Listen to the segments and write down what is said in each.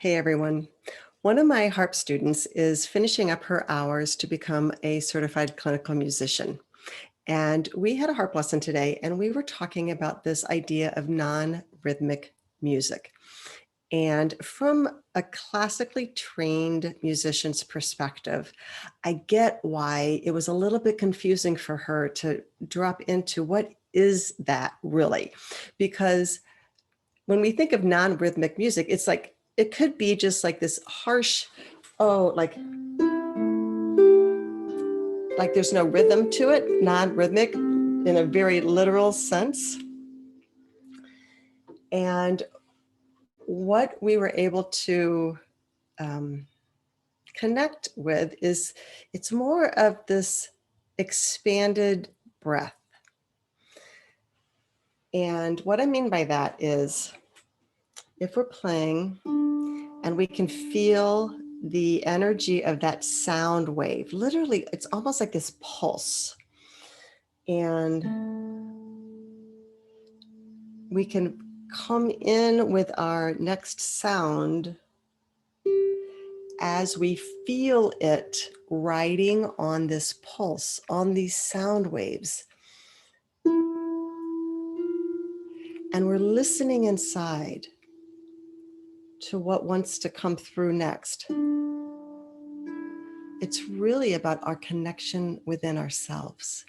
Hey everyone. One of my harp students is finishing up her hours to become a certified clinical musician. And we had a harp lesson today, and we were talking about this idea of non-rhythmic music. And from a classically trained musician's perspective, I get why it was a little bit confusing for her to drop into what is that really? Because when we think of non-rhythmic music, it's like, it could be just like this harsh, like there's no rhythm to it, non-rhythmic in a very literal sense. And what we were able to connect with is it's more of this expanded breath. And what I mean by that is if we're playing and we can feel the energy of that sound wave, literally, it's almost like this pulse. And we can come in with our next sound as we feel it riding on this pulse, on these sound waves. And we're listening inside to what wants to come through next. It's really about our connection within ourselves.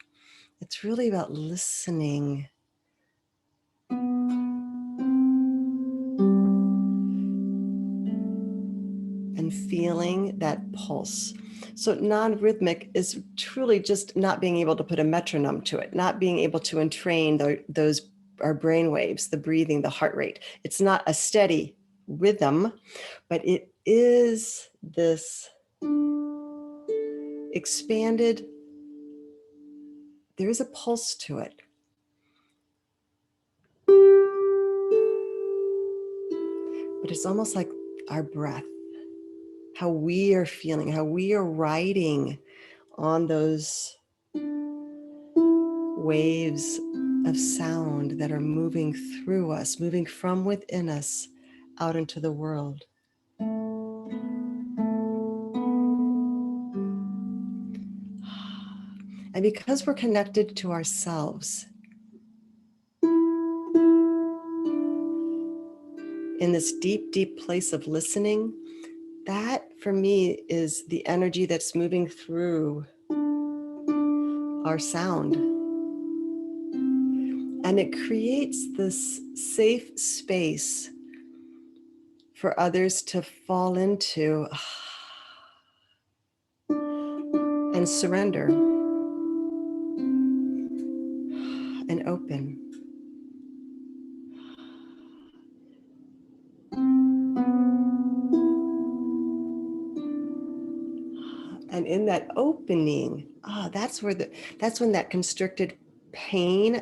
It's really about listening and feeling that pulse. So non-rhythmic is truly just not being able to put a metronome to it, not being able to entrain those our brain waves, the breathing, the heart rate. It's not a steady rhythm, but it is this expanded, there is a pulse to it. But it's almost like our breath, how we are feeling, how we are riding on those waves of sound that are moving through us, moving from within us out into the world. And because we're connected to ourselves in this deep, deep place of listening, that for me is the energy that's moving through our sound. And it creates this safe space for others to fall into and surrender and open. And in that opening, that's when that constricted pain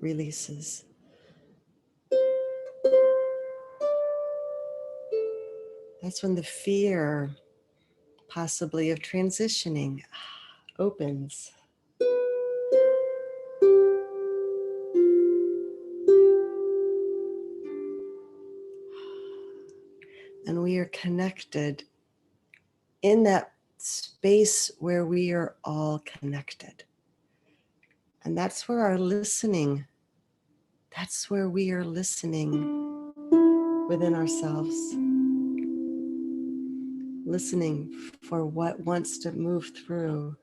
releases. That's when the fear, possibly of transitioning, opens. And we are connected in that space where we are all connected. And that's where our listening, that's where we are listening within ourselves. Listening for what wants to move through.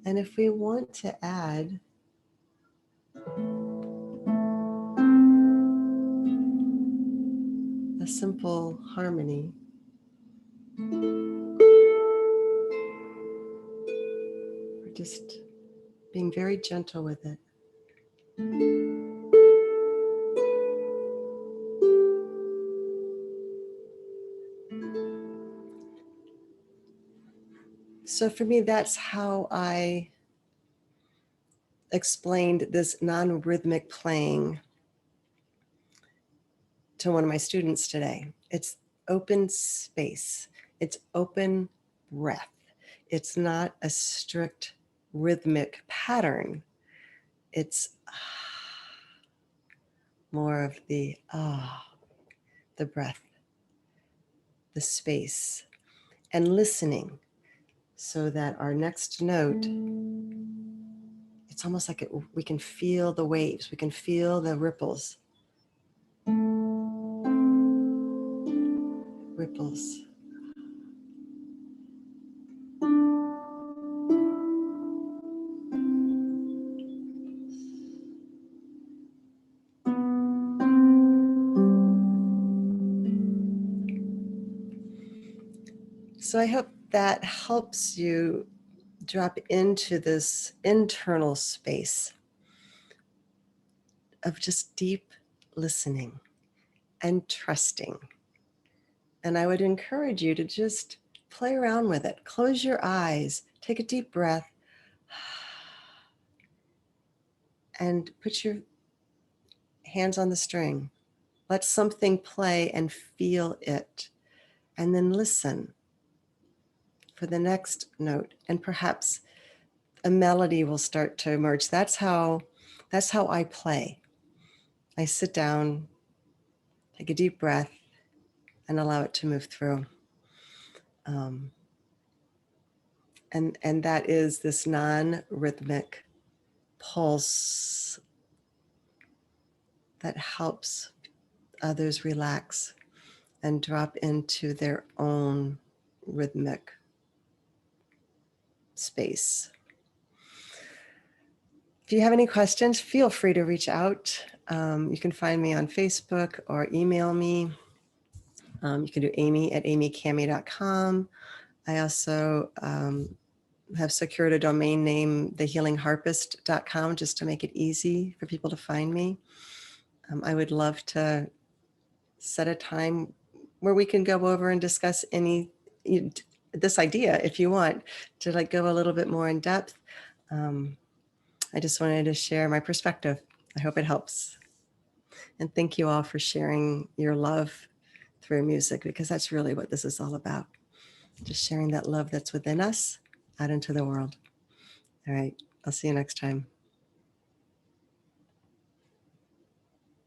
And if we want to add a simple harmony, we're just being very gentle with it. So for me, that's how I explained this non-rhythmic playing to one of my students today. It's open space. It's open breath. It's not a strict rhythmic pattern. It's more of the breath, the space, and listening so that our next note, it's almost like we can feel the waves, we can feel the ripples. Ripples. So I hope that helps you drop into this internal space of just deep listening and trusting. And I would encourage you to just play around with it. Close your eyes, take a deep breath, and put your hands on the string. Let something play and feel it. And then listen for the next note. And perhaps a melody will start to emerge. That's how I play. I sit down, take a deep breath, and allow it to move through. And that is this non-rhythmic pulse that helps others relax and drop into their own rhythmic space. If you have any questions, feel free to reach out. You can find me on Facebook or email me. You can do amy@amycammy.com. I also have secured a domain name, thehealingharpist.com, just to make it easy for people to find me. I would love to set a time where we can go over and discuss this idea, if you want to go a little bit more in depth. I just wanted to share my perspective. I hope it helps. And thank you all for sharing your love through music, because that's really what this is all about. Just sharing that love that's within us out into the world. All right. I'll see you next time.